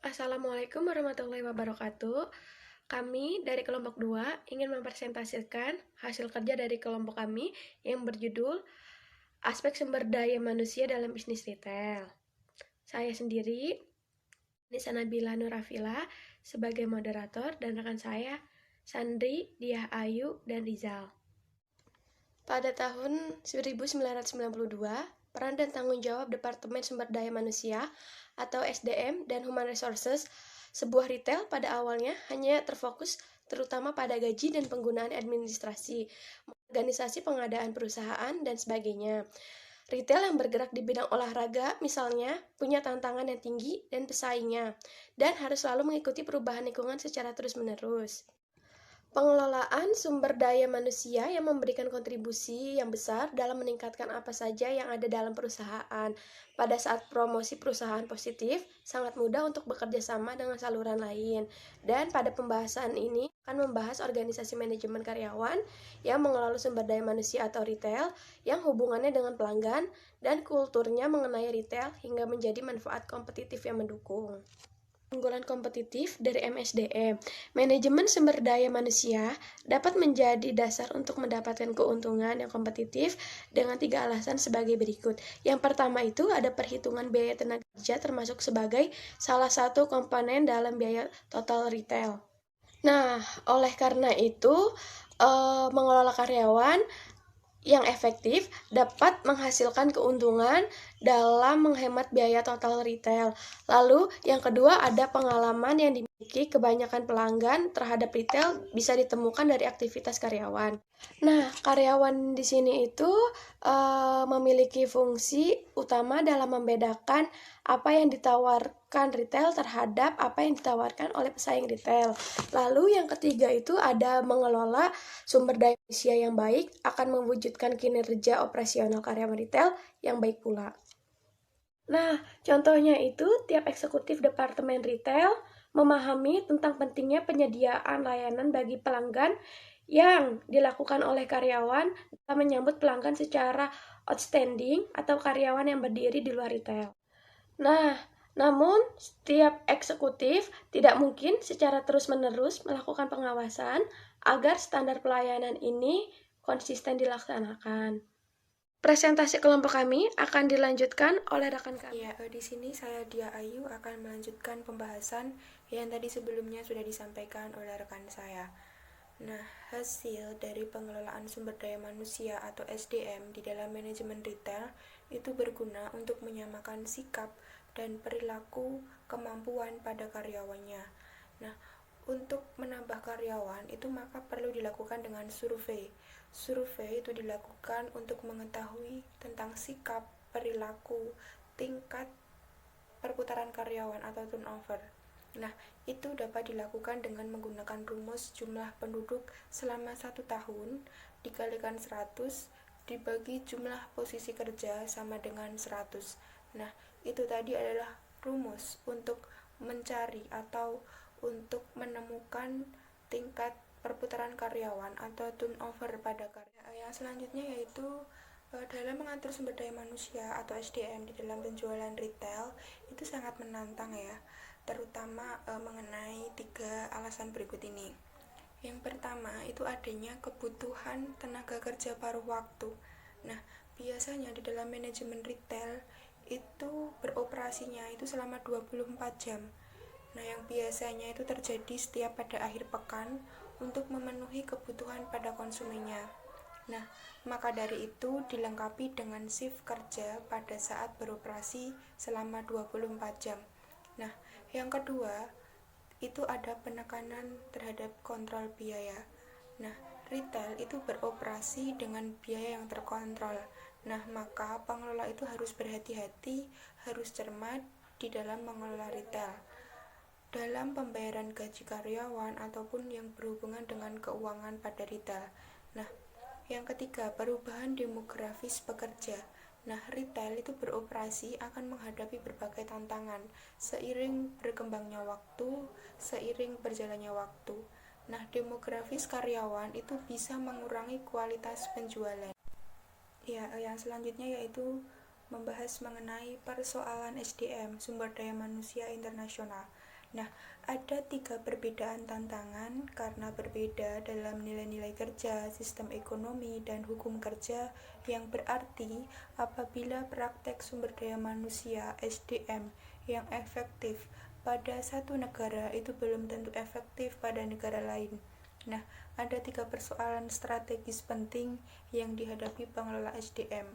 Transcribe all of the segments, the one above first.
Assalamualaikum warahmatullahi wabarakatuh. Kami dari kelompok 2 ingin mempresentasikan hasil kerja dari kelompok kami yang berjudul Aspek Sumber Daya Manusia dalam Bisnis Retail. Saya sendiri, Nisa Nabila Nurafila, sebagai moderator dan rekan saya, Sandri, Diah Ayu, dan Rizal. Pada tahun 1992, peran dan tanggung jawab Departemen Sumber Daya Manusia atau SDM dan Human Resources sebuah retail pada awalnya hanya terfokus terutama pada gaji dan penggunaan administrasi, organisasi pengadaan perusahaan, dan sebagainya. Retail yang bergerak di bidang olahraga, misalnya, punya tantangan yang tinggi dan pesaingnya, dan harus selalu mengikuti perubahan lingkungan secara terus-menerus. Pengelolaan sumber daya manusia yang memberikan kontribusi yang besar dalam meningkatkan apa saja yang ada dalam perusahaan. Pada saat promosi perusahaan positif, sangat mudah untuk bekerja sama dengan saluran lain. Dan pada pembahasan ini akan membahas organisasi manajemen karyawan yang mengelola sumber daya manusia atau retail, yang hubungannya dengan pelanggan, dan kulturnya mengenai retail hingga menjadi manfaat kompetitif yang mendukung. Keunggulan kompetitif dari MSDM. Manajemen sumber daya manusia dapat menjadi dasar untuk mendapatkan keuntungan yang kompetitif dengan 3 alasan sebagai berikut. Yang pertama itu ada perhitungan biaya tenaga kerja termasuk sebagai salah satu komponen dalam biaya total retail. Nah, oleh karena itu, mengelola karyawan yang efektif dapat menghasilkan keuntungan dalam menghemat biaya total retail. Lalu, yang kedua ada pengalaman yang dimiliki kebanyakan pelanggan terhadap retail bisa ditemukan dari aktivitas karyawan. Nah, karyawan di sini itu memiliki fungsi utama dalam membedakan apa yang ditawarkan retail terhadap apa yang ditawarkan oleh pesaing retail. Lalu yang ketiga itu ada mengelola sumber daya manusia yang baik akan mewujudkan kinerja operasional karyawan retail yang baik pula. Nah, contohnya itu tiap eksekutif departemen retail memahami tentang pentingnya penyediaan layanan bagi pelanggan yang dilakukan oleh karyawan dalam menyambut pelanggan secara outstanding atau karyawan yang berdiri di luar retail. Nah, namun setiap eksekutif tidak mungkin secara terus-menerus melakukan pengawasan agar standar pelayanan ini konsisten dilaksanakan. Presentasi kelompok kami akan dilanjutkan oleh rekan kami. Ya, di sini saya Dia Ayu akan melanjutkan pembahasan yang tadi sebelumnya sudah disampaikan oleh rekan saya. Nah, hasil dari pengelolaan sumber daya manusia atau SDM di dalam manajemen retail itu berguna untuk menyamakan sikap dan perilaku kemampuan pada karyawannya. Nah, untuk menambah karyawan itu maka perlu dilakukan dengan survei. Survei itu dilakukan untuk mengetahui tentang sikap, perilaku, tingkat perputaran karyawan atau turnover. Nah, itu dapat dilakukan dengan menggunakan rumus jumlah penduduk selama 1 tahun dikalikan 100 dibagi jumlah posisi kerja sama dengan 100. Nah, itu tadi adalah rumus untuk mencari atau untuk menemukan tingkat perputaran karyawan atau turnover pada karya. Yang selanjutnya yaitu dalam mengatur sumber daya manusia atau SDM di dalam penjualan retail itu sangat menantang ya, terutama mengenai 3 alasan berikut ini. Yang pertama itu adanya kebutuhan tenaga kerja paruh waktu. Nah, biasanya di dalam manajemen retail itu beroperasinya itu selama 24 jam. Nah, yang biasanya itu terjadi setiap pada akhir pekan untuk memenuhi kebutuhan pada konsumennya. Nah, maka dari itu dilengkapi dengan shift kerja pada saat beroperasi selama 24 jam. Nah, yang kedua itu ada penekanan terhadap kontrol biaya. Nah, retail itu beroperasi dengan biaya yang terkontrol. Nah, maka pengelola itu harus berhati-hati, harus cermat di dalam mengelola retail dalam pembayaran gaji karyawan ataupun yang berhubungan dengan keuangan pada retail. Nah, yang ketiga, perubahan demografis pekerja. Nah, retail itu beroperasi akan menghadapi berbagai tantangan seiring berkembangnya waktu, seiring berjalannya waktu. Nah, demografis karyawan itu bisa mengurangi kualitas penjualan. Ya, yang selanjutnya yaitu membahas mengenai persoalan SDM, sumber daya manusia internasional. Nah, ada 3 perbedaan tantangan karena berbeda dalam nilai-nilai kerja, sistem ekonomi, dan hukum kerja, yang berarti apabila praktek sumber daya manusia (SDM) yang efektif pada satu negara itu belum tentu efektif pada negara lain. Nah, ada 3 persoalan strategis penting yang dihadapi pengelola SDM.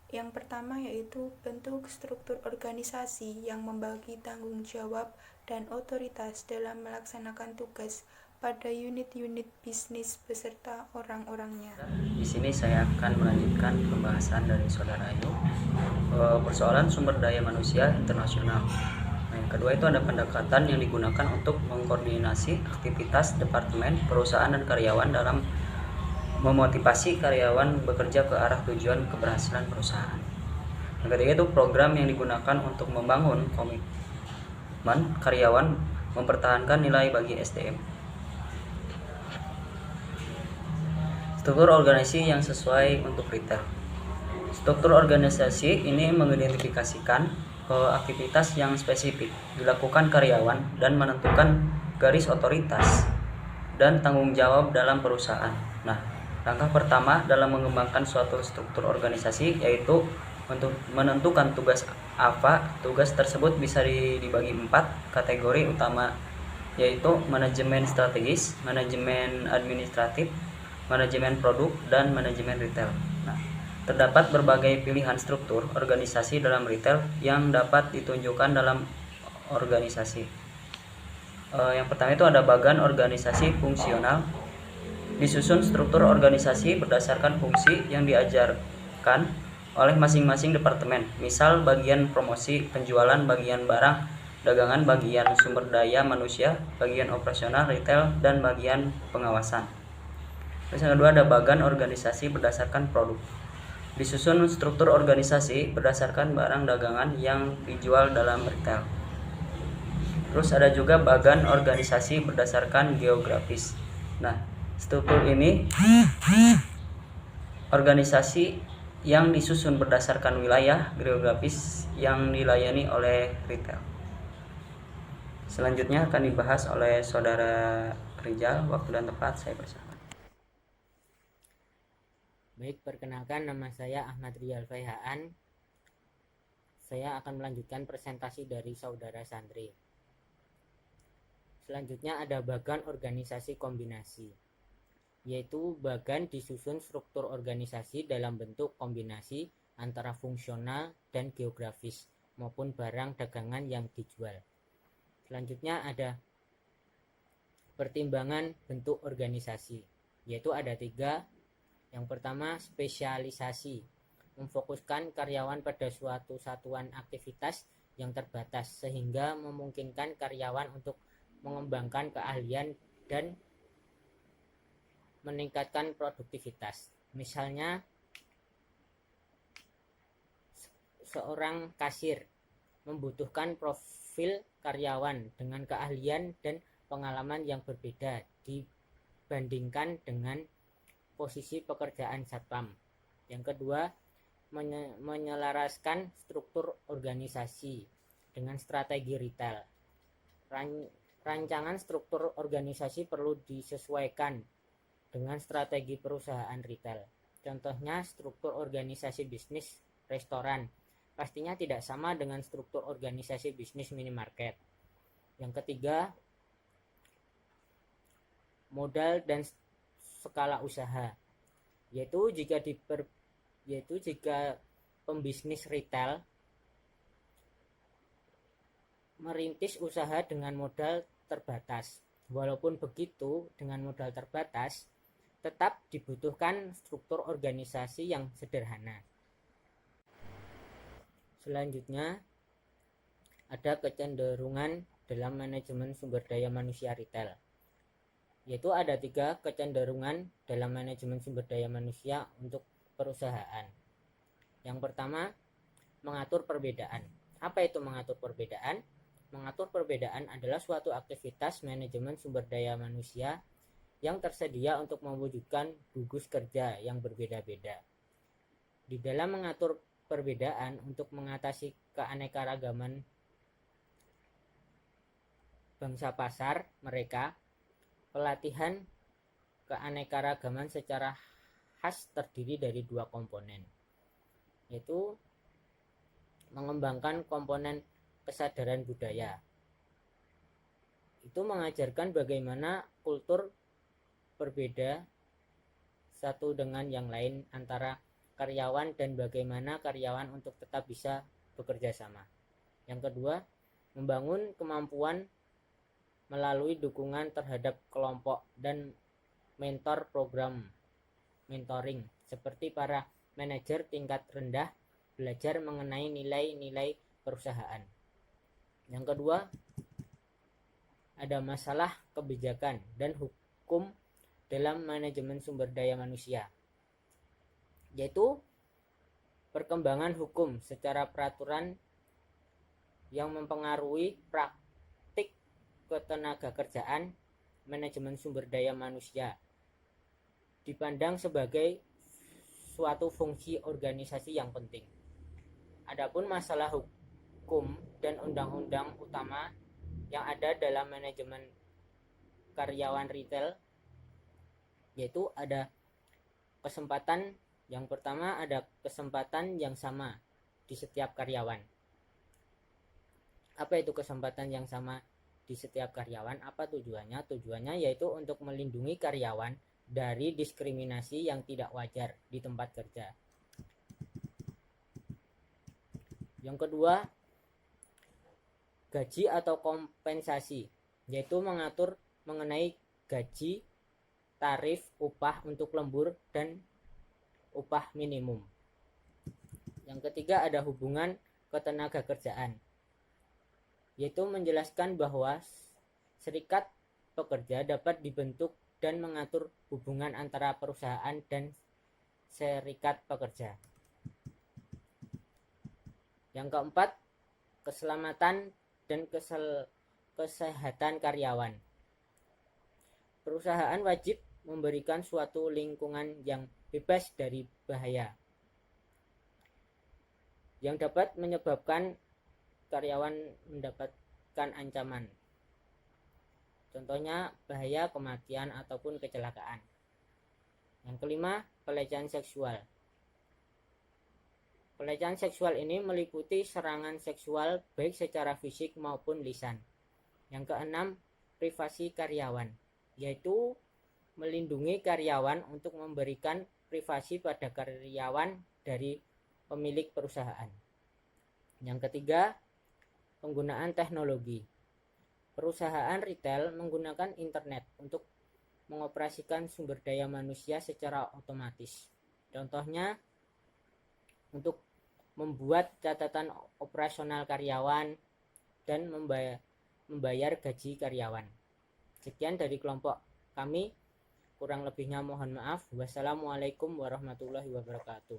Yang pertama yaitu bentuk struktur organisasi yang membagi tanggung jawab dan otoritas dalam melaksanakan tugas pada unit-unit bisnis beserta orang-orangnya. Di sini saya akan melanjutkan pembahasan dari Saudara Ayu, persoalan sumber daya manusia internasional. Nah, yang kedua itu ada pendekatan yang digunakan untuk mengkoordinasi aktivitas departemen, perusahaan, dan karyawan dalam memotivasi karyawan bekerja ke arah tujuan keberhasilan perusahaan. Yang ketiga itu program yang digunakan untuk membangun komitmen karyawan mempertahankan nilai bagi SDM. Struktur organisasi yang sesuai untuk retail. Struktur organisasi ini mengidentifikasikan aktivitas yang spesifik dilakukan karyawan dan menentukan garis otoritas dan tanggung jawab dalam perusahaan. Nah, langkah pertama dalam mengembangkan suatu struktur organisasi yaitu untuk menentukan tugas apa. Tugas tersebut bisa dibagi 4 kategori utama, yaitu manajemen strategis, manajemen administratif, manajemen produk, dan manajemen retail. Nah, terdapat berbagai pilihan struktur organisasi dalam retail yang dapat ditunjukkan dalam organisasi. Yang pertama itu ada bagan organisasi fungsional. Disusun struktur organisasi berdasarkan fungsi yang diajarkan oleh masing-masing departemen. Misal bagian promosi, penjualan, bagian barang dagangan, bagian sumber daya manusia, bagian operasional retail, dan bagian pengawasan. Terus yang kedua ada bagan organisasi berdasarkan produk. Disusun struktur organisasi berdasarkan barang dagangan yang dijual dalam retail. Terus ada juga bagan organisasi berdasarkan geografis. Nah, struktur ini organisasi yang disusun berdasarkan wilayah geografis yang dilayani oleh retail. Selanjutnya akan dibahas oleh Saudara Rizal. Waktu dan tempat saya persilakan. Baik, perkenalkan, nama saya Ahmad Riyal Faihaan. Saya akan melanjutkan presentasi dari Saudara Sandri. Selanjutnya ada bagan organisasi kombinasi, yaitu bagan disusun struktur organisasi dalam bentuk kombinasi antara fungsional dan geografis maupun barang dagangan yang dijual. Selanjutnya ada pertimbangan bentuk organisasi, yaitu ada 3. Yang pertama, spesialisasi, memfokuskan karyawan pada suatu satuan aktivitas yang terbatas sehingga memungkinkan karyawan untuk mengembangkan keahlian dan meningkatkan produktivitas. Misalnya seorang kasir membutuhkan profil karyawan dengan keahlian dan pengalaman yang berbeda dibandingkan dengan posisi pekerjaan satpam. Yang kedua, menyelaraskan struktur organisasi dengan strategi retail. Rancangan struktur organisasi perlu disesuaikan dengan strategi perusahaan retail. Contohnya, struktur organisasi bisnis restoran pastinya tidak sama dengan struktur organisasi bisnis minimarket. Yang ketiga, modal dan skala usaha, yaitu jika pembisnis retail merintis usaha dengan modal terbatas. Walaupun begitu, dengan modal terbatas tetap dibutuhkan struktur organisasi yang sederhana. Selanjutnya ada kecenderungan dalam manajemen sumber daya manusia retail, yaitu ada 3 kecenderungan dalam manajemen sumber daya manusia untuk perusahaan. Yang pertama, mengatur perbedaan. Apa itu mengatur perbedaan? Mengatur perbedaan adalah suatu aktivitas manajemen sumber daya manusia yang tersedia untuk mewujudkan gugus kerja yang berbeda-beda. Di dalam mengatur perbedaan untuk mengatasi keanekaragaman bangsa pasar mereka, pelatihan keanekaragaman secara khas terdiri dari 2 komponen, yaitu mengembangkan komponen kesadaran budaya. Itu mengajarkan bagaimana kultur berbeda satu dengan yang lain antara karyawan dan bagaimana karyawan untuk tetap bisa bekerja sama. Yang kedua, membangun kemampuan melalui dukungan terhadap kelompok dan mentor program mentoring seperti para manajer tingkat rendah belajar mengenai nilai-nilai perusahaan. Yang kedua, ada masalah kebijakan dan hukum dalam manajemen sumber daya manusia, yaitu perkembangan hukum secara peraturan yang mempengaruhi praktik ketenagakerjaan manajemen sumber daya manusia dipandang sebagai suatu fungsi organisasi yang penting. Adapun masalah hukum dan undang-undang utama yang ada dalam manajemen karyawan retail, yaitu ada kesempatan yang pertama, ada kesempatan yang sama di setiap karyawan. Apa itu kesempatan yang sama di setiap karyawan? Apa tujuannya? Tujuannya yaitu untuk melindungi karyawan dari diskriminasi yang tidak wajar di tempat kerja. Yang kedua, gaji atau kompensasi, yaitu mengatur mengenai gaji, tarif, upah untuk lembur, dan upah minimum. Yang ketiga, ada hubungan ketenagakerjaan, yaitu menjelaskan bahwa serikat pekerja dapat dibentuk dan mengatur hubungan antara perusahaan dan serikat pekerja. Yang keempat, keselamatan dan kesehatan karyawan. Perusahaan wajib memberikan suatu lingkungan yang bebas dari bahaya yang dapat menyebabkan karyawan mendapatkan ancaman. Contohnya bahaya kematian ataupun kecelakaan. Yang kelima, pelecehan seksual. Pelecehan seksual ini meliputi serangan seksual baik secara fisik maupun lisan. Yang keenam, privasi karyawan, yaitu melindungi karyawan untuk memberikan privasi pada karyawan dari pemilik perusahaan. Yang ketiga, penggunaan teknologi. Perusahaan retail menggunakan internet untuk mengoperasikan sumber daya manusia secara otomatis. Contohnya, untuk membuat catatan operasional karyawan dan membayar gaji karyawan. Sekian dari kelompok kami, kurang lebihnya mohon maaf. Wassalamualaikum warahmatullahi wabarakatuh.